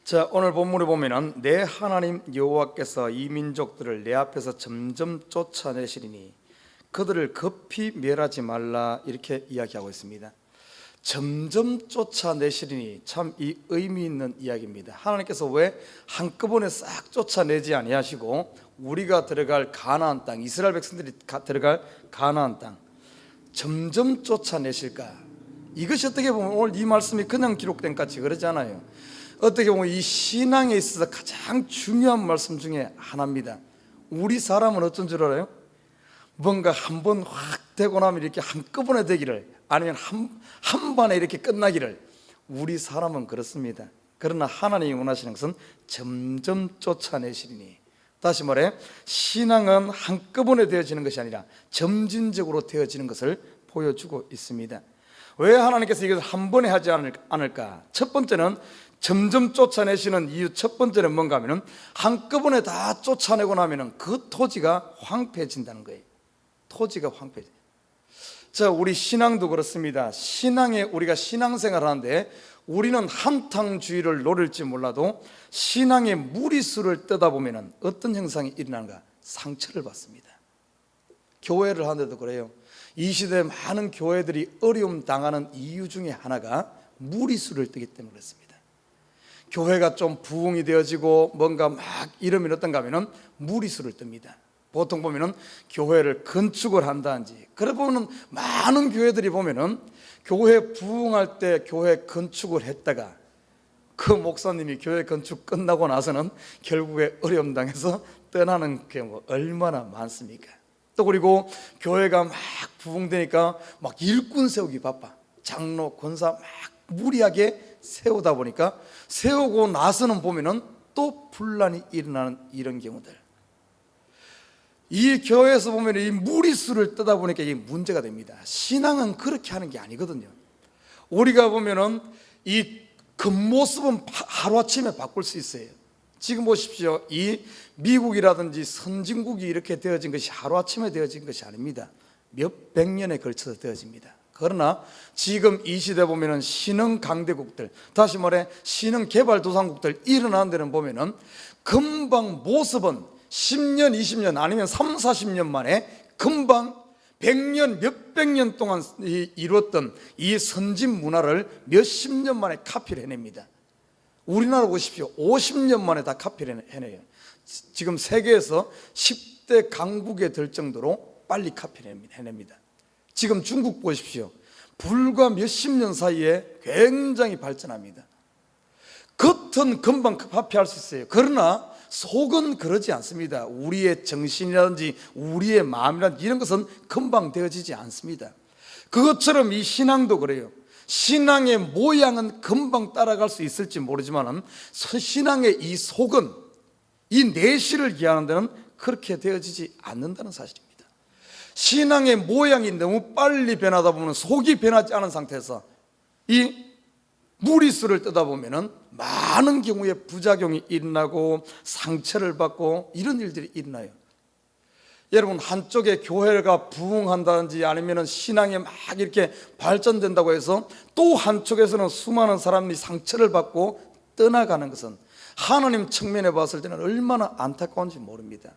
자, 오늘 본문에 보면은 내 하나님 여호와께서 이 민족들을 내 앞에서 점점 쫓아내시리니 그들을 급히 멸하지 말라, 이렇게 이야기하고 있습니다. 점점 쫓아내시리니 참 이 의미 있는 이야기입니다. 하나님께서 왜 한꺼번에 싹 쫓아내지 아니하시고 우리가 들어갈 가나안 땅, 이스라엘 백성들이 들어갈 가나안 땅 점점 쫓아내실까? 이것이 어떻게 보면 오늘 이 말씀이 그냥 기록된 같이 그러지 않아요. 어떻게 보면 이 신앙에 있어서 가장 중요한 말씀 중에 하나입니다. 우리 사람은 어떤 줄 알아요? 뭔가 한번 확 되고 나면 이렇게 한꺼번에 되기를, 아니면 한 번에 이렇게 끝나기를, 우리 사람은 그렇습니다. 그러나 하나님이 원하시는 것은 점점 쫓아내시리니, 다시 말해 신앙은 한꺼번에 되어지는 것이 아니라 점진적으로 되어지는 것을 보여주고 있습니다. 왜 하나님께서 이것을 한 번에 하지 않을까? 첫 번째는 점점 쫓아내시는 이유, 첫 번째는 뭔가 하면은 한꺼번에 다 쫓아내고 나면은 그 토지가 황폐해진다는 거예요. 토지가 황폐해져. 자, 우리 신앙도 그렇습니다. 신앙에 우리가 신앙생활을 하는데 우리는 한탕주의를 노릴지 몰라도 신앙의 무리수를 뜨다 보면은 어떤 현상이 일어나는가? 상처를 받습니다. 교회를 하는데도 그래요. 이 시대에 많은 교회들이 어려움 당하는 이유 중에 하나가 무리수를 뜨기 때문에 그렇습니다. 교회가 좀 부흥이 되어지고 뭔가 막 이름이 어떤가 하면은 무리수를 뜹니다. 보통 보면은 교회를 건축을 한다든지, 그래 보면은 많은 교회들이 보면은 교회 부흥할 때 교회 건축을 했다가 그 목사님이 교회 건축 끝나고 나서는 결국에 어려움 당해서 떠나는 경우 얼마나 많습니까? 또 그리고 교회가 막 부흥되니까 막 일꾼 세우기 바빠. 장로, 권사 막 무리하게 세우다 보니까 세우고 나서는 보면은 또 분란이 일어나는 이런 경우들. 이 교회에서 보면 이 무리수를 뜨다 보니까 이게 문제가 됩니다. 신앙은 그렇게 하는 게 아니거든요. 우리가 보면은 이 겉모습은 하루아침에 바꿀 수 있어요. 지금 보십시오. 이 미국이라든지 선진국이 이렇게 되어진 것이 하루아침에 되어진 것이 아닙니다. 몇백 년에 걸쳐서 되어집니다. 그러나 지금 이 시대 보면은 신흥 강대국들, 다시 말해 신흥 개발도상국들 일어나는 데는 보면은 금방 모습은 10년, 20년 아니면 3, 40년 만에 금방 100년, 몇백 년 동안 이루었던 이 선진 문화를 몇십 년 만에 카피를 해냅니다. 우리나라 보십시오. 50년 만에 다 카피를 해내요. 지금 세계에서 10대 강국에 들 정도로 빨리 카피를 해냅니다. 지금 중국 보십시오. 불과 몇십 년 사이에 굉장히 발전합니다. 겉은 금방 카피할 수 있어요. 그러나 속은 그러지 않습니다. 우리의 정신이라든지 우리의 마음이라든지 이런 것은 금방 되어지지 않습니다. 그것처럼 이 신앙도 그래요. 신앙의 모양은 금방 따라갈 수 있을지 모르지만 신앙의 이 속은, 이 내실을 기하는 데는 그렇게 되어지지 않는다는 사실입니다. 신앙의 모양이 너무 빨리 변하다 보면 속이 변하지 않은 상태에서 이 무리수를 뜨다 보면은 많은 경우에 부작용이 일어나고 상처를 받고 이런 일들이 일어나요. 여러분, 한쪽에 교회가 부흥한다든지 아니면 신앙이 막 이렇게 발전된다고 해서 또 한쪽에서는 수많은 사람이 상처를 받고 떠나가는 것은 하나님 측면에 봤을 때는 얼마나 안타까운지 모릅니다.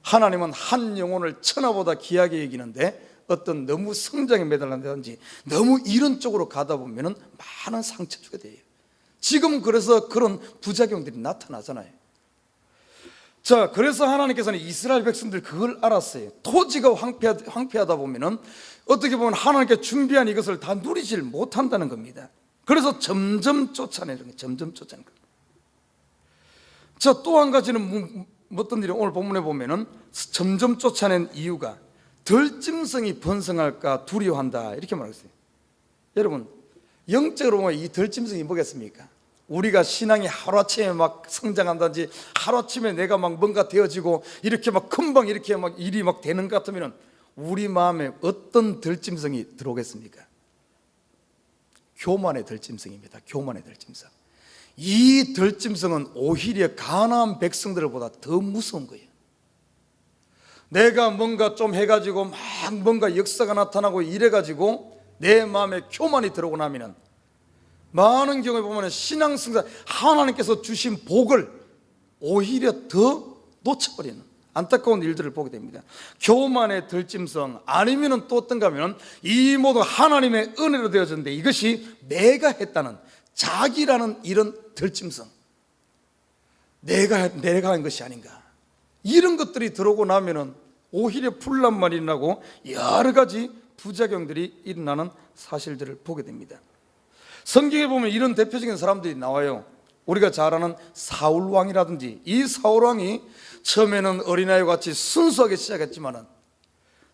하나님은 한 영혼을 천하보다 귀하게 여기는데 어떤 너무 성장에 매달린다든지 너무 이런 쪽으로 가다 보면 많은 상처 주게 돼요. 지금 그래서 그런 부작용들이 나타나잖아요. 자, 그래서 하나님께서는 이스라엘 백성들 그걸 알았어요. 토지가 황폐하다 보면은 어떻게 보면 하나님께 준비한 이것을 다 누리질 못한다는 겁니다. 그래서 점점 쫓아내는 거예요. 점점 쫓아내는 거예요. 자, 또 한 가지는 어떤 일이 오늘 본문에 보면은 점점 쫓아낸 이유가 덜짐승이 번성할까 두려워한다, 이렇게 말하고 있어요. 여러분, 영적으로 보면 이 덜짐승이 뭐겠습니까? 우리가 신앙이 하루아침에 막 성장한다든지 하루아침에 내가 막 뭔가 되어지고 이렇게 막 금방 이렇게 막 일이 막 되는 것 같으면 우리 마음에 어떤 덜짐승이 들어오겠습니까? 교만의 덜짐승입니다. 교만의 덜짐승. 이 덜짐승은 오히려 가나안 백성들보다 더 무서운 거예요. 내가 뭔가 좀 해가지고 막 뭔가 역사가 나타나고 이래가지고 내 마음에 교만이 들어오고 나면은 많은 경우에 보면 신앙생활 하나님께서 주신 복을 오히려 더 놓쳐버리는 안타까운 일들을 보게 됩니다. 교만의 들짐승, 아니면 또 어떤가 하면 이 모두 하나님의 은혜로 되어졌는데 이것이 내가 했다는 자기라는 이런 들짐승, 내가 한 것이 아닌가, 이런 것들이 들어오고 나면은 오히려 분란만 일어나고 여러 가지 부작용들이 일어나는 사실들을 보게 됩니다. 성경에 보면 이런 대표적인 사람들이 나와요. 우리가 잘 아는 사울왕이라든지, 이 사울왕이 처음에는 어린아이와 같이 순수하게 시작했지만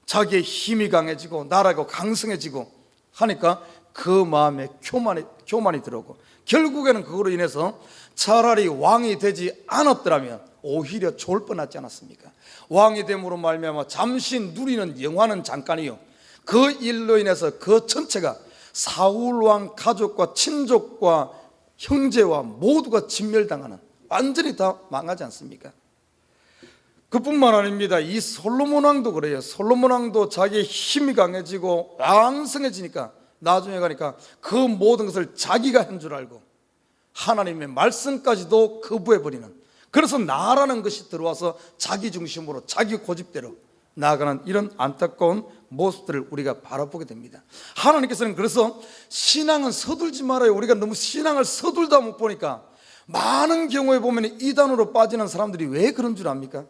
자기의 힘이 강해지고 나라가 강성해지고 하니까 그 마음에 교만이 들어오고, 결국에는 그거로 인해서 차라리 왕이 되지 않았더라면 오히려 좋을 뻔하지 않았습니까? 왕이 됨으로 말미암아 잠시 누리는 영화는 잠깐이요, 그 일로 인해서 그 전체가 사울왕 가족과 친족과 형제와 모두가 진멸당하는, 완전히 다 망하지 않습니까? 그뿐만 아닙니다. 이 솔로몬 왕도 그래요. 솔로몬 왕도 자기의 힘이 강해지고 왕성해지니까 나중에 가니까 그 모든 것을 자기가 한 줄 알고 하나님의 말씀까지도 거부해버리는, 그래서 나라는 것이 들어와서 자기 중심으로 자기 고집대로 나아가는 이런 안타까운 모습들을 우리가 바라보게 됩니다. 하나님께서는 그래서 신앙은 서둘지 말아요. 우리가 너무 신앙을 서둘다 못 보니까 많은 경우에 보면 이단으로 빠지는 사람들이 왜 그런 줄 압니까?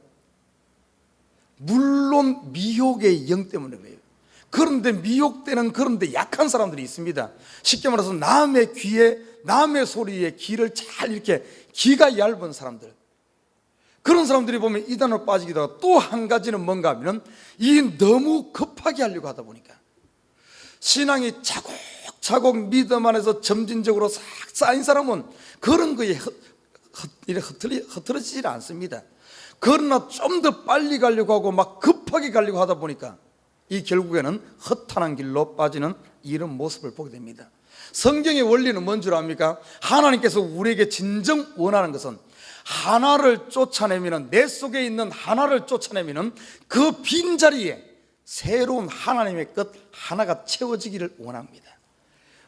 물론 미혹의 영 때문에 그래요. 그런데 미혹되는, 그런데 약한 사람들이 있습니다. 쉽게 말해서 남의 귀에, 남의 소리에 귀를 잘 이렇게, 귀가 얇은 사람들, 그런 사람들이 보면 이단으로 빠지기도 하고, 또 한 가지는 뭔가 하면 이 너무 급하게 하려고 하다 보니까 신앙이 차곡차곡 믿음 안에서 점진적으로 싹 쌓인 사람은 그런 거에 흐트러지질 않습니다. 그러나 좀 더 빨리 가려고 하고 막 급하게 가려고 하다 보니까 이 결국에는 허탄한 길로 빠지는 이런 모습을 보게 됩니다. 성경의 원리는 뭔 줄 압니까? 하나님께서 우리에게 진정 원하는 것은 하나를 쫓아내면, 내 속에 있는 하나를 쫓아내면 그 빈자리에 새로운 하나님의 것 하나가 채워지기를 원합니다.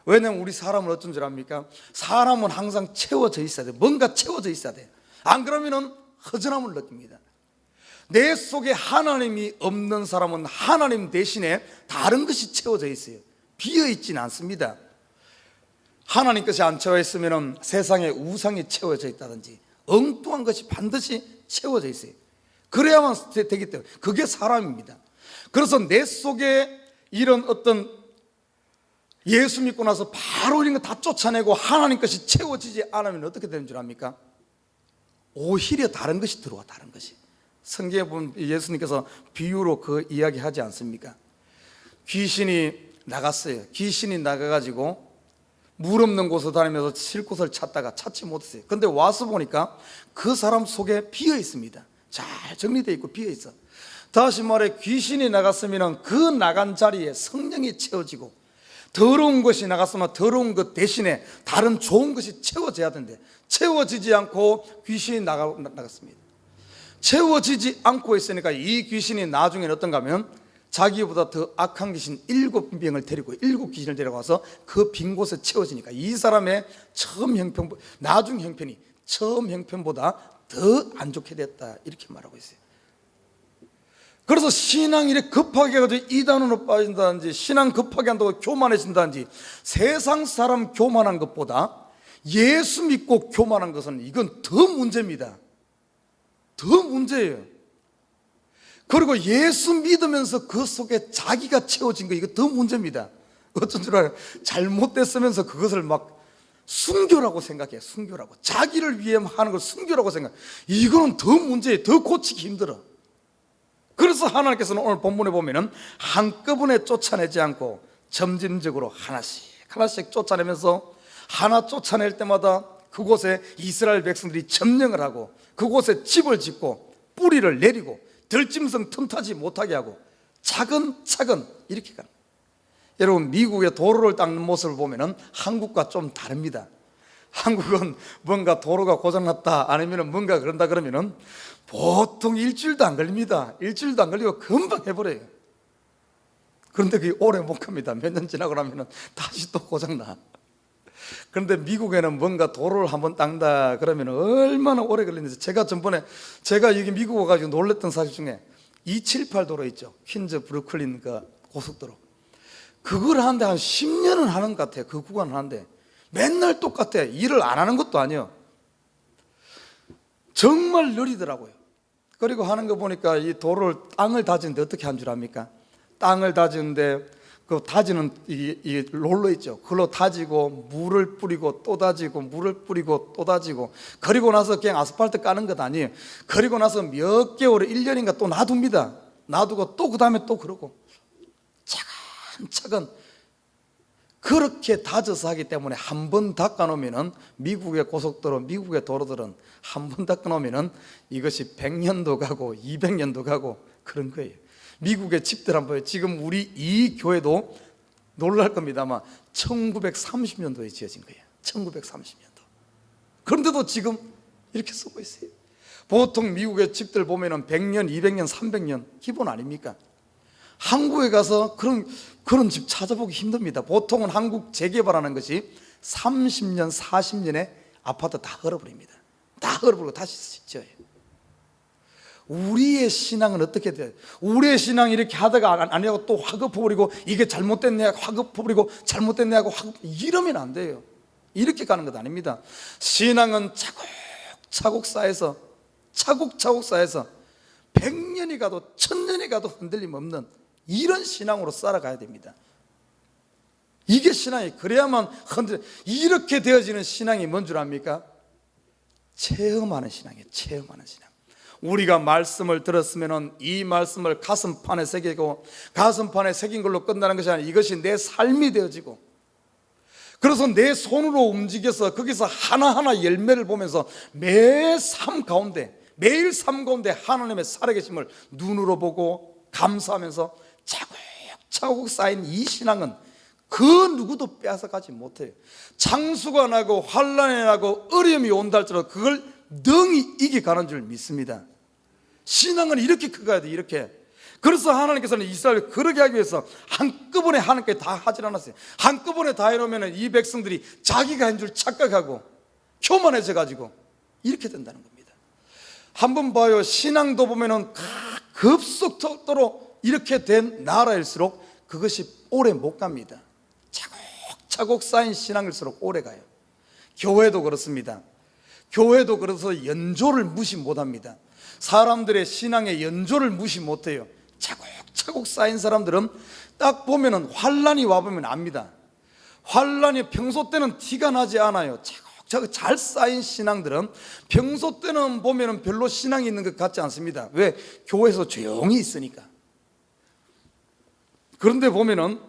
왜냐하면 우리 사람은 어떤 줄 압니까? 사람은 항상 채워져 있어야 돼. 뭔가 채워져 있어야 돼. 안 그러면 허전함을 느낍니다. 내 속에 하나님이 없는 사람은 하나님 대신에 다른 것이 채워져 있어요. 비어있지는 않습니다. 하나님 것이 안 채워 있으면 세상에 우상이 채워져 있다든지 엉뚱한 것이 반드시 채워져 있어요. 그래야만 되기 때문에 그게 사람입니다. 그래서 내 속에 이런 어떤 예수 믿고 나서 바로 이런 거 다 쫓아내고 하나님 것이 채워지지 않으면 어떻게 되는 줄 압니까? 오히려 다른 것이 들어와. 다른 것이. 성경에 보면 예수님께서 비유로 그 이야기 하지 않습니까? 귀신이 나갔어요. 귀신이 나가가지고 물 없는 곳을 다니면서 쉴 곳을 찾다가 찾지 못했어요. 근데 와서 보니까 그 사람 속에 비어 있습니다. 잘 정리되어 있고 비어 있어. 다시 말해 귀신이 나갔으면 그 나간 자리에 성령이 채워지고, 더러운 것이 나갔으면 더러운 것 대신에 다른 좋은 것이 채워져야 되는데 채워지지 않고 귀신이 나갔습니다. 채워지지 않고 있으니까 이 귀신이 나중에는 어떤가 하면 자기보다 더 악한 귀신 7명을 데리고 7귀신을 데려가서 그 빈 곳에 채워지니까 이 사람의 나중 형편이 처음 형편보다 더 안 좋게 됐다, 이렇게 말하고 있어요. 그래서 신앙이 이렇게 급하게 해가지고 이단으로 빠진다든지, 신앙 급하게 한다고 교만해진다든지, 세상 사람 교만한 것보다 예수 믿고 교만한 것은 이건 더 문제입니다. 더 문제예요. 그리고 예수 믿으면서 그 속에 자기가 채워진 거, 이거 더 문제입니다. 어쩐 줄 알아요? 잘못됐으면서 그것을 막 순교라고 생각해. 순교라고, 자기를 위해 하는 걸 순교라고 생각해. 이거는 더 문제예요. 더 고치기 힘들어. 그래서 하나님께서는 오늘 본문에 보면은 한꺼번에 쫓아내지 않고 점진적으로 하나씩 쫓아내면서, 하나 쫓아낼 때마다 그곳에 이스라엘 백성들이 점령을 하고 그곳에 집을 짓고 뿌리를 내리고 들짐승 틈타지 못하게 하고 차근차근 이렇게 가는. 여러분, 미국의 도로를 닦는 모습을 보면은 한국과 좀 다릅니다. 한국은 뭔가 도로가 고장났다 아니면 뭔가 그런다 그러면은 보통 일주일도 안 걸립니다. 일주일도 안 걸리고 금방 해버려요. 그런데 그게 오래 못 갑니다. 몇 년 지나고 나면은 다시 또 고장나. 그런데 미국에는 뭔가 도로를 한번 닦다 그러면 얼마나 오래 걸리는지, 제가 전번에 제가 여기 미국 와가지고 놀랬던 사실 중에 278 도로 있죠. 퀸즈 브루클린 그 고속도로, 그걸 하는데 한 10년은 하는 것 같아요. 그 구간을 하는데 맨날 똑같아. 일을 안 하는 것도 아니에요. 정말 느리더라고요. 그리고 하는 거 보니까 이 도로를, 땅을 다지는데 어떻게 한 줄 압니까? 땅을 다지는데 그 다지는 이 롤러 있죠. 그걸로 다지고 물을 뿌리고 또 다지고 물을 뿌리고 또 다지고, 그리고 나서 그냥 아스팔트 까는 것 아니에요. 그리고 나서 몇 개월, 1년인가 또 놔둡니다. 놔두고 또 그 다음에 또 그러고 차근차근 그렇게 다져서 하기 때문에 한 번 닦아놓으면, 미국의 고속도로, 미국의 도로들은 한 번 닦아놓으면 이것이 100년도 가고 200년도 가고 그런 거예요. 미국의 집들 한번 봐요. 지금 우리 이 교회도 놀랄 겁니다만 1930년도에 지어진 거예요. 1930년도. 그런데도 지금 이렇게 쓰고 있어요. 보통 미국의 집들 보면은 100년, 200년, 300년 기본 아닙니까? 한국에 가서 그런 집 찾아보기 힘듭니다. 보통은 한국 재개발하는 것이 30년, 40년에 아파트 다 헐어버립니다. 다 헐어버리고 다시 지어요. 우리의 신앙은 어떻게 돼요? 우리의 신앙이 이렇게 하다가 아니라고 또 화급해버리고, 이게 잘못됐네 하고 화급해버리고, 잘못됐네 하고 이러면 안 돼요. 이렇게 가는 것 아닙니다. 신앙은 차곡차곡 쌓여서, 차곡차곡 쌓여서 100년이 가도 1000년이 가도 흔들림 없는 이런 신앙으로 살아가야 됩니다. 이게 신앙이, 그래야만 이렇게 되어지는 신앙이 뭔 줄 압니까? 체험하는 신앙이에요. 체험하는 신앙. 우리가 말씀을 들었으면 이 말씀을 가슴판에 새기고, 가슴판에 새긴 걸로 끝나는 것이 아니라 이것이 내 삶이 되어지고, 그래서 내 손으로 움직여서 거기서 하나하나 열매를 보면서 매일 삶 가운데 하나님의 살아계심을 눈으로 보고 감사하면서 차곡차곡 쌓인 이 신앙은 그 누구도 빼앗아가지 못해요. 창수가 나고 환난이 나고 어려움이 온다 할지라도 그걸 능히 이겨가는 줄 믿습니다. 신앙은 이렇게 커가야 돼. 이렇게. 그래서 하나님께서는 이스라엘을 그러게 하기 위해서 한꺼번에 하나님께 다 하질 않았어요. 한꺼번에 다 해놓으면 이 백성들이 자기가 한 줄 착각하고 교만해져 가지고 이렇게 된다는 겁니다. 한번 봐요. 신앙도 보면은 급속도로 이렇게 된 나라일수록 그것이 오래 못 갑니다. 차곡차곡 쌓인 신앙일수록 오래 가요. 교회도 그렇습니다. 교회도 그래서 연조를 무시 못합니다. 사람들의 신앙의 연조를 무시 못해요. 차곡차곡 쌓인 사람들은 딱 보면은 환란이 와보면 압니다. 환란이 평소 때는 티가 나지 않아요. 차곡차곡 잘 쌓인 신앙들은 평소 때는 보면은 별로 신앙이 있는 것 같지 않습니다. 왜? 교회에서 조용히 있으니까. 그런데 보면은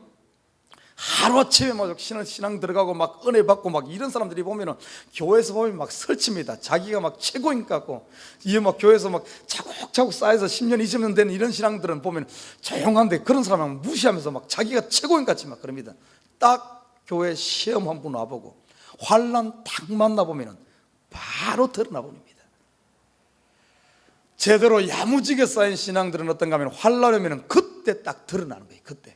하루아침에 막 신앙 들어가고 막 은혜 받고 막 이런 사람들이 보면은 교회에서 보면 막 설칩니다. 자기가 막 최고인 것 같고, 이게 막 교회에서 막 차곡차곡 쌓여서 10년, 20년 된 이런 신앙들은 보면 조용한데, 그런 사람은 무시하면서 막 자기가 최고인 것 같이 막 그럽니다. 딱 교회 시험 한 번 와보고 환난 딱 만나보면은 바로 드러나 버립니다. 제대로 야무지게 쌓인 신앙들은 어떤가 하면 환난 오면은 그때 딱 드러나는 거예요. 그때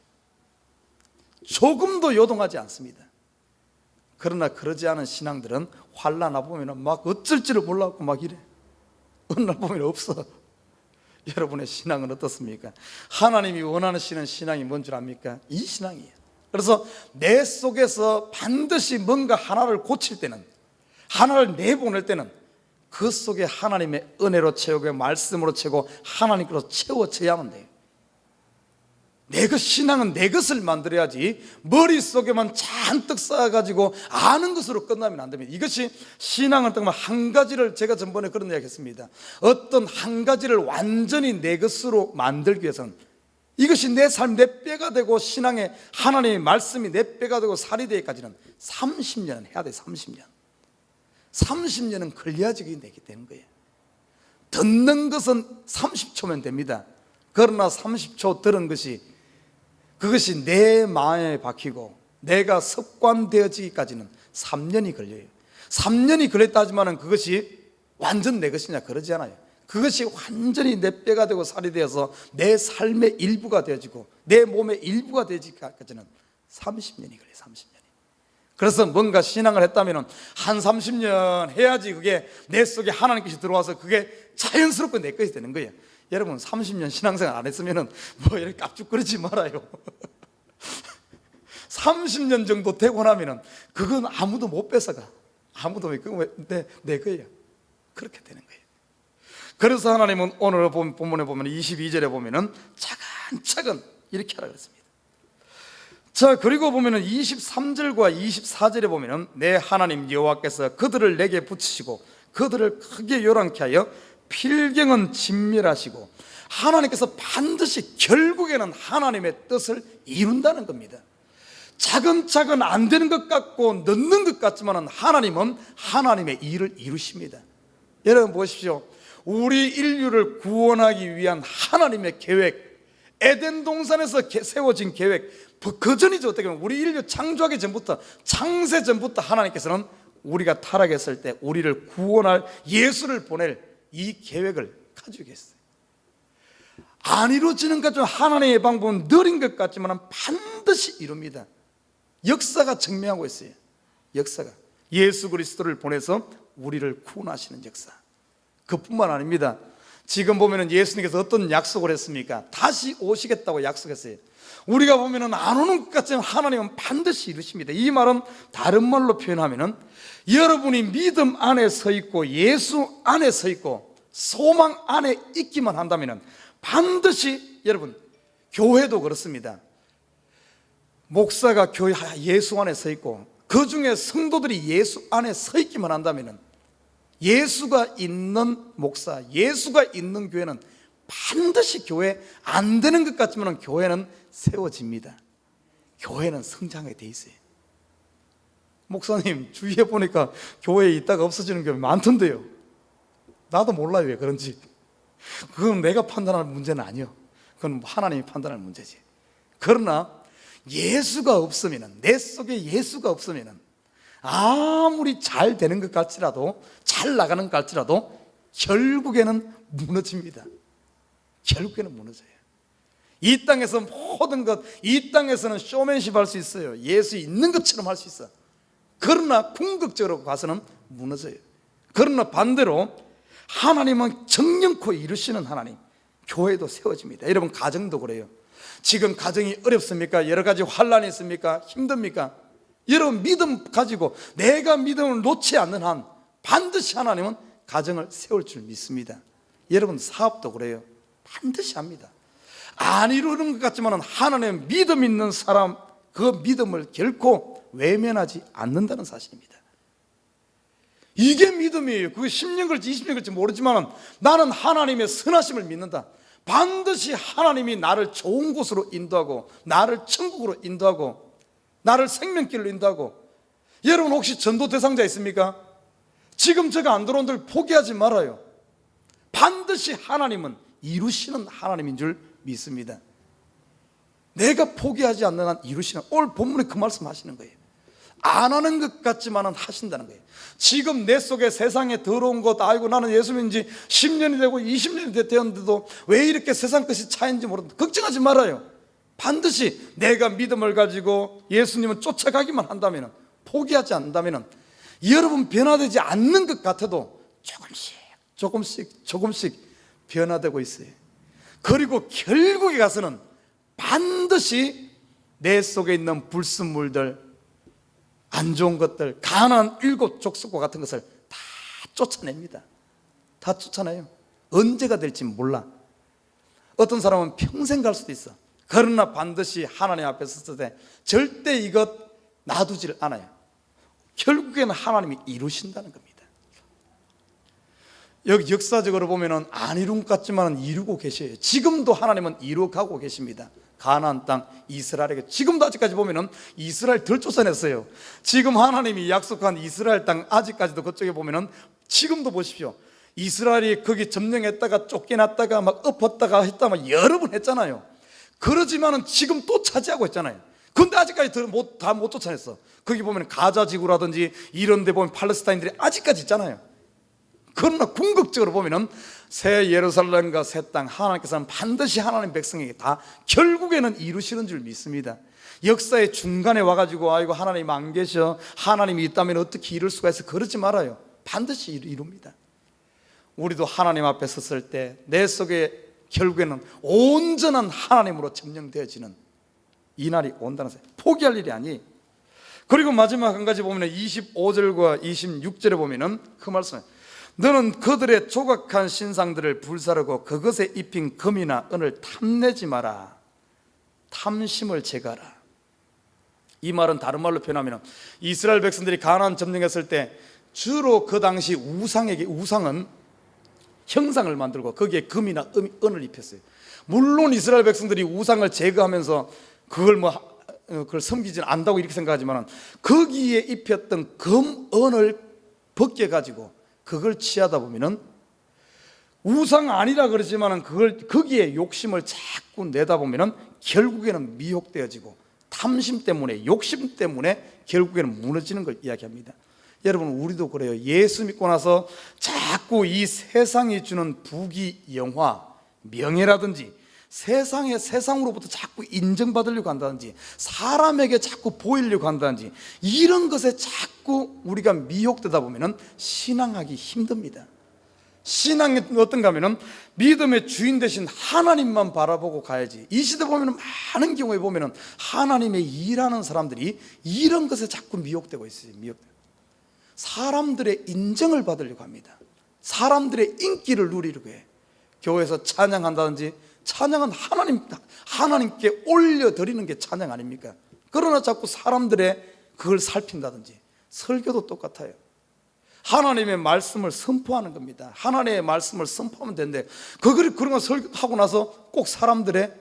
조금도 요동하지 않습니다. 그러나 그러지 않은 신앙들은 환난 와보면 막 어쩔 줄을 몰라갖고 막 이래. 어느 날 보면 없어. 여러분의 신앙은 어떻습니까? 하나님이 원하시는 신앙이 뭔 줄 압니까? 이 신앙이에요. 그래서 내 속에서 반드시 뭔가 하나를 고칠 때는, 하나를 내보낼 때는 그 속에 하나님의 은혜로 채우고 말씀으로 채우고 하나님께로 채워져야만 돼요. 내 것, 신앙은 내 것을 만들어야지 머릿속에만 잔뜩 쌓아가지고 아는 것으로 끝나면 안 됩니다. 이것이 신앙은 정말 한 가지를, 제가 전번에 그런 이야기 했습니다. 어떤 한 가지를 완전히 내 것으로 만들기 위해서는, 이것이 내 삶, 내 뼈가 되고 신앙의 하나님의 말씀이 내 뼈가 되고 살이 되기까지는 30년은 해야 돼. 30년은 걸려야지 그게 되는 거예요. 듣는 것은 30초면 됩니다. 그러나 30초 들은 것이, 그것이 내 마음에 박히고 내가 습관되어지기까지는 3년이 걸려요. 3년이 걸렸다 하지만 그것이 완전 내 것이냐, 그러지 않아요. 그것이 완전히 내 뼈가 되고 살이 되어서 내 삶의 일부가 되어지고 내 몸의 일부가 되어지기까지는 30년이 걸려요. 30년이. 그래서 뭔가 신앙을 했다면 한 30년 해야지 그게 내 속에 하나님 것이 들어와서 그게 자연스럽게 내 것이 되는 거예요. 여러분 30년 신앙생활 안 했으면 뭐 이렇게 깝죽거리지 말아요. 30년 정도 되고 나면 그건 아무도 못 뺏어가. 아무도 그거 내 거예요. 그렇게 되는 거예요. 그래서 하나님은 오늘 본문에 보면 22절에 보면은 차근차근 이렇게 하라고 했습니다. 자, 그리고 보면은 23절과 24절에 보면은 내 하나님 여호와께서 그들을 내게 붙이시고 그들을 크게 요란케 하여 필경은 진멸하시고, 하나님께서 반드시 결국에는 하나님의 뜻을 이룬다는 겁니다. 차근차근 안 되는 것 같고 늦는 것 같지만 하나님은 하나님의 일을 이루십니다. 여러분 보십시오. 우리 인류를 구원하기 위한 하나님의 계획, 에덴 동산에서 세워진 계획, 그 전이죠. 어떻게 보면 우리 인류 창조하기 전부터, 창세 전부터 하나님께서는 우리가 타락했을 때 우리를 구원할 예수를 보낼 이 계획을 가지고 계세요. 안 이루어지는 것 중 하나님의 방법은 느린 것 같지만 반드시 이룹니다. 역사가 증명하고 있어요. 역사가 예수 그리스도를 보내서 우리를 구원하시는 역사. 그뿐만 아닙니다. 지금 보면은 예수님께서 어떤 약속을 했습니까? 다시 오시겠다고 약속했어요. 우리가 보면은 안 오는 것 같지만 하나님은 반드시 이루십니다. 이 말은 다른 말로 표현하면은 여러분이 믿음 안에 서 있고 예수 안에 서 있고 소망 안에 있기만 한다면은 반드시, 여러분 교회도 그렇습니다. 목사가 교회 예수 안에 서 있고 그 중에 성도들이 예수 안에 서 있기만 한다면은 예수가 있는 목사, 예수가 있는 교회는 반드시 교회 안 되는 것 같지만 교회는 세워집니다. 교회는 성장하게 돼 있어요. 목사님 주위에 보니까 교회에 있다가 없어지는 교회 많던데요. 나도 몰라요 왜 그런지. 그건 내가 판단할 문제는 아니요. 그건 하나님이 판단할 문제지. 그러나 예수가 없으면, 내 속에 예수가 없으면 아무리 잘 되는 것 같지라도, 잘 나가는 것 같지라도 결국에는 무너집니다. 결국에는 무너져요. 이 땅에서 모든 것, 이 땅에서는 쇼맨십 할 수 있어요. 예수 있는 것처럼 할 수 있어. 그러나 궁극적으로 가서는 무너져요. 그러나 반대로 하나님은 정령코 이루시는 하나님, 교회도 세워집니다. 여러분 가정도 그래요. 지금 가정이 어렵습니까? 여러 가지 환란이 있습니까? 힘듭니까? 여러분 믿음 가지고 내가 믿음을 놓지 않는 한 반드시 하나님은 가정을 세울 줄 믿습니다. 여러분 사업도 그래요. 반드시 합니다. 안 이루는 것 같지만 하나님의 믿음 있는 사람, 그 믿음을 결코 외면하지 않는다는 사실입니다. 이게 믿음이에요. 그게 10년 걸지 20년 걸지 모르지만 나는 하나님의 선하심을 믿는다. 반드시 하나님이 나를 좋은 곳으로 인도하고 나를 천국으로 인도하고 나를 생명길로 인도하고. 여러분 혹시 전도 대상자 있습니까? 지금 제가 안 들어온들 포기하지 말아요. 반드시 하나님은 이루시는 하나님인 줄 믿습니다. 내가 포기하지 않는 한 이루시는, 오늘 본문에 그 말씀 하시는 거예요. 안 하는 것 같지만 하신다는 거예요. 지금 내 속에 세상에 더러운 것, 아이고 나는 예수 믿은 지 10년이 되고 20년이 되었는데도 왜 이렇게 세상 것이 차인지 모르는데 걱정하지 말아요. 반드시 내가 믿음을 가지고 예수님을 쫓아가기만 한다면, 포기하지 않는다면 여러분 변화되지 않는 것 같아도 조금씩 변화되고 있어요. 그리고 결국에 가서는 반드시 내 속에 있는 불순물들, 안 좋은 것들, 가난한 7 족속과 같은 것을 다 쫓아냅니다. 다 쫓아내요. 언제가 될지 몰라. 어떤 사람은 평생 갈 수도 있어. 그러나 반드시 하나님 앞에 섰을 때 절대 이것 놔두지를 않아요. 결국에는 하나님이 이루신다는 겁니다. 여기 역사적으로 보면은 안 이룬 것 같지만 이루고 계셔요. 지금도 하나님은 이루어가고 계십니다. 가나안 땅 이스라엘에게 지금도 아직까지 보면은 이스라엘 덜 쫓아냈어요. 지금 하나님이 약속한 이스라엘 땅 아직까지도 그쪽에 보면은 지금도 보십시오. 이스라엘이 거기 점령했다가 쫓겨났다가 막 엎었다가 했다가 여러 번 했잖아요. 그러지만은 지금 또 차지하고 있잖아요. 근데 아직까지 다 못 쫓아냈어. 거기 보면 가자 지구라든지 이런 데 보면 팔레스타인들이 아직까지 있잖아요. 그러나 궁극적으로 보면은 새 예루살렘과 새 땅, 하나님께서는 반드시 하나님 백성에게 다 결국에는 이루시는 줄 믿습니다. 역사의 중간에 와가지고 아이고 하나님 안 계셔, 하나님이 있다면 어떻게 이룰 수가 있어, 그러지 말아요. 반드시 이룹니다. 우리도 하나님 앞에 섰을 때 내 속에 결국에는 온전한 하나님으로 점령되어지는 이 날이 온다는 사실, 포기할 일이 아니. 그리고 마지막 한 가지 보면 25절과 26절에 보면은 그 말씀에 너는 그들의 조각한 신상들을 불사르고 그것에 입힌 금이나 은을 탐내지 마라. 탐심을 제거하라. 이 말은 다른 말로 표현하면 이스라엘 백성들이 가나안 점령했을 때 주로 그 당시 우상은 형상을 만들고 거기에 금이나 은을 입혔어요. 물론 이스라엘 백성들이 우상을 제거하면서 그걸 섬기지는 않는다고 이렇게 생각하지만 거기에 입혔던 금, 은을 벗겨가지고 그걸 취하다 보면은 우상 아니라 그러지만은 거기에 욕심을 자꾸 내다 보면은 결국에는 미혹되어지고 탐심 때문에, 욕심 때문에 결국에는 무너지는 걸 이야기합니다. 여러분, 우리도 그래요. 예수 믿고 나서 자꾸 이 세상이 주는 부귀, 영화, 명예라든지 세상으로부터 자꾸 인정받으려고 한다든지 사람에게 자꾸 보이려고 한다든지 이런 것에 자꾸 우리가 미혹되다 보면 신앙하기 힘듭니다. 신앙이 어떤가 하면 믿음의 주인 되신 하나님만 바라보고 가야지. 이 시대 보면 많은 경우에 보면 하나님의 일하는 사람들이 이런 것에 자꾸 미혹되고 있어요. 사람들의 인정을 받으려고 합니다. 사람들의 인기를 누리려고 해. 교회에서 찬양한다든지, 찬양은 하나님께 올려드리는 게 찬양 아닙니까? 그러나 자꾸 사람들의 그걸 살핀다든지, 설교도 똑같아요. 하나님의 말씀을 선포하는 겁니다. 하나님의 말씀을 선포하면 되는데 그런 걸 설교하고 나서 꼭 사람들의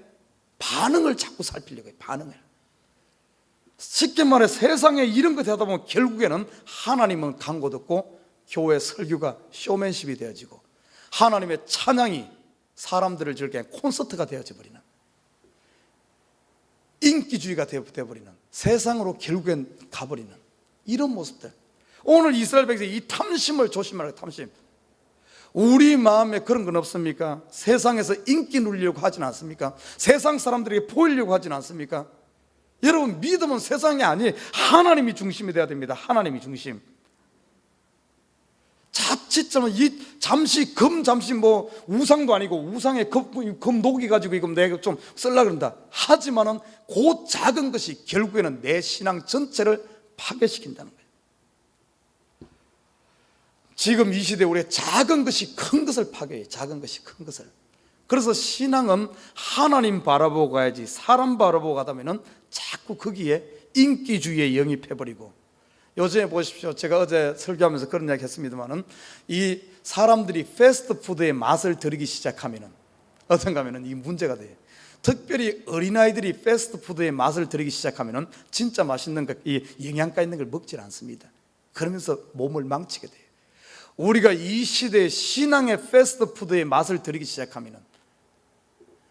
반응을 자꾸 살피려고 해요. 반응을. 쉽게 말해 세상에 이런 것 하다 보면 결국에는 하나님은 간곳 없고 교회 설교가 쇼맨십이 되어지고 하나님의 찬양이 사람들을 즐기는 콘서트가 되어져 버리는, 인기주의가 되어버리는, 세상으로 결국엔 가버리는 이런 모습들. 오늘 이스라엘 백성이 이 탐심을 조심하라. 탐심. 우리 마음에 그런 건 없습니까? 세상에서 인기 누리려고 하진 않습니까? 세상 사람들에게 보이려고 하진 않습니까? 여러분, 믿음은 세상이 아니에요. 하나님이 중심이 되어야 됩니다. 하나님이 중심. 자칫하면 잠시 우상도 아니고 우상에 금 녹여가지고 이거 내가 좀 쓰려고 그런다 하지만은 그 작은 것이 결국에는 내 신앙 전체를 파괴시킨다는 거예요. 지금 이 시대에 우리의 작은 것이 큰 것을 파괴해요. 작은 것이 큰 것을. 그래서 신앙은 하나님 바라보고 가야지 사람 바라보고 가다 보면 자꾸 거기에 인기주의에 영입해버리고, 요즘에 보십시오. 제가 어제 설교하면서 그런 이야기 했습니다만은 이 사람들이 패스트푸드의 맛을 들이기 시작하면은 어떤가 하면은 이 문제가 돼요. 특별히 어린아이들이 패스트푸드의 맛을 들이기 시작하면은 진짜 맛있는 이 영양가 있는 걸 먹질 않습니다. 그러면서 몸을 망치게 돼요. 우리가 이 시대의 신앙의 패스트푸드의 맛을 들이기 시작하면은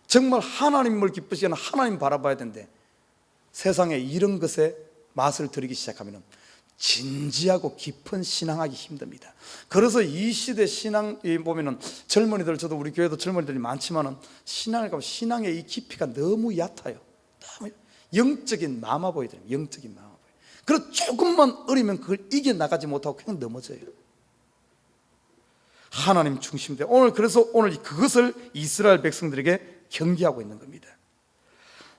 정말 하나님을 기쁘시게 하는 하나님 바라봐야 되는데 세상에 이런 것에 맛을 들이기 시작하면은 진지하고 깊은 신앙하기 힘듭니다. 그래서 이 시대 신앙이 보면은 젊은이들, 저도 우리 교회도 젊은이들이 많지만은 신앙을 가면 신앙의 이 깊이가 너무 얕아요. 너무 영적인 마마보이들, 영적인 마마보이. 그래서 조금만 어리면 그걸 이겨나가지 못하고 그냥 넘어져요. 하나님 중심대. 그래서 오늘 그것을 이스라엘 백성들에게 경계하고 있는 겁니다.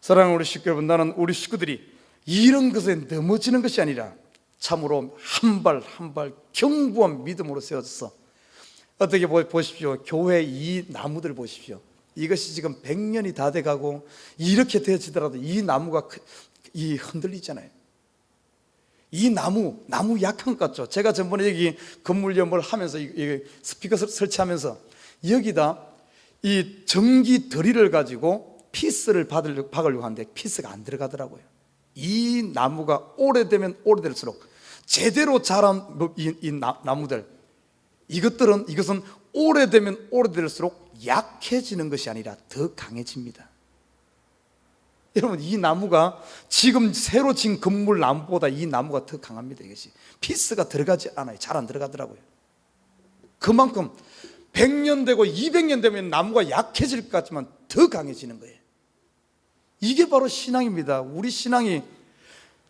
사랑하는 우리 식구 여러분, 나는 우리 식구들이 이런 것에 넘어지는 것이 아니라 참으로 한 발 한 발 견고한 믿음으로 세워져서, 어떻게 보십시오. 교회 이 나무들 보십시오. 이것이 지금 100년이 다 돼가고 이렇게 되어지더라도 이 나무가 흔들리잖아요. 이 나무 약한 것 같죠? 제가 전번에 여기 건물 연구를 하면서 스피커 설치하면서 여기다 이 전기 드릴을 가지고 피스를 박으려고 하는데 피스가 안 들어가더라고요. 이 나무가 오래되면 오래될수록 제대로 자란 이 나무들, 이것은 오래되면 오래될수록 약해지는 것이 아니라 더 강해집니다. 여러분, 이 나무가 지금 새로 진 건물 나무보다 이 나무가 더 강합니다. 이것이 피스가 들어가지 않아요. 잘 안 들어가더라고요. 그만큼 100년 되고 200년 되면 나무가 약해질 것 같지만 더 강해지는 거예요. 이게 바로 신앙입니다. 우리 신앙이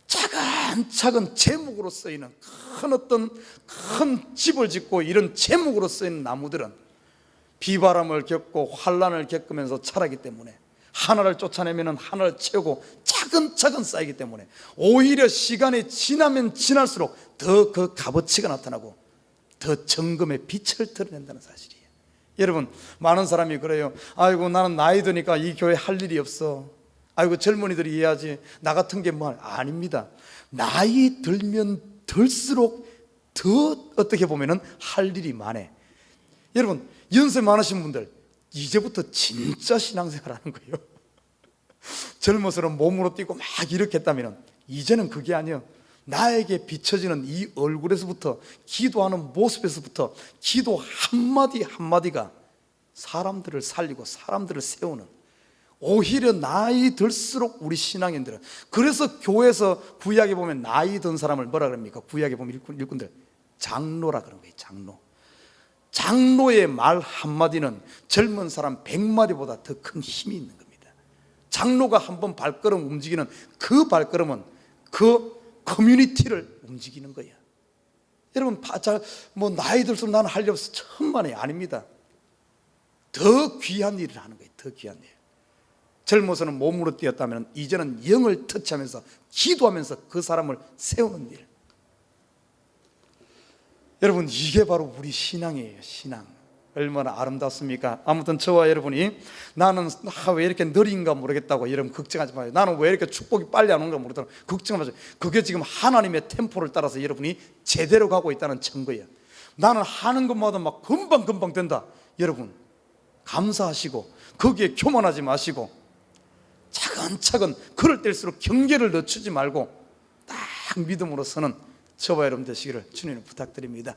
차근차근 제목으로 쓰이는 큰 집을 짓고 이런 제목으로 쓰이는 나무들은 비바람을 겪고 환란을 겪으면서 자라기 때문에, 하나를 쫓아내면 하나를 채우고 차근차근 쌓이기 때문에 오히려 시간이 지나면 지날수록 더 그 값어치가 나타나고 더 정금의 빛을 드러낸다는 사실이에요. 여러분, 많은 사람이 그래요. 아이고, 나는 나이 드니까 이 교회 할 일이 없어. 아이고, 젊은이들이 이해하지, 나 같은 게 뭐. 아닙니다. 나이 들면 들수록 더 어떻게 보면은 할 일이 많아. 여러분, 연세 많으신 분들 이제부터 진짜 신앙생활 하는 거예요. 젊어서는 몸으로 뛰고 막 이렇게 했다면 이제는 그게 아니에요. 나에게 비춰지는 이 얼굴에서부터, 기도하는 모습에서부터 기도 한마디 한마디가 사람들을 살리고 사람들을 세우는, 오히려 나이 들수록 우리 신앙인들은, 그래서 교회에서 구약에 보면 나이 든 사람을 뭐라 그럽니까? 구약에 보면 일꾼들 장로라 그런 거예요. 장로의 말 한마디는 젊은 사람 100마디보다 더 큰 힘이 있는 겁니다. 장로가 한번 발걸음 움직이는 그 발걸음은 그 커뮤니티를 움직이는 거야. 여러분, 나이 들수록 나는 할 일 없어, 천만에. 아닙니다. 더 귀한 일을 하는 거예요. 더 귀한 일. 젊어서는 몸으로 뛰었다면 이제는 영을 터치하면서 기도하면서 그 사람을 세우는 일. 여러분, 이게 바로 우리 신앙이에요. 신앙 얼마나 아름답습니까? 아무튼 저와 여러분이 나는 왜 이렇게 느린가 모르겠다고 여러분 걱정하지 마요. 나는 왜 이렇게 축복이 빨리 안 오는가 모르겠다고 걱정하지 마세요. 그게 지금 하나님의 템포를 따라서 여러분이 제대로 가고 있다는 증거예요. 나는 하는 것마다 막 금방 된다. 여러분, 감사하시고 거기에 교만하지 마시고 차근차근, 그럴 때일수록 경계를 늦추지 말고 딱 믿음으로 서는 저와 여러분 되시기를 주님을 부탁드립니다.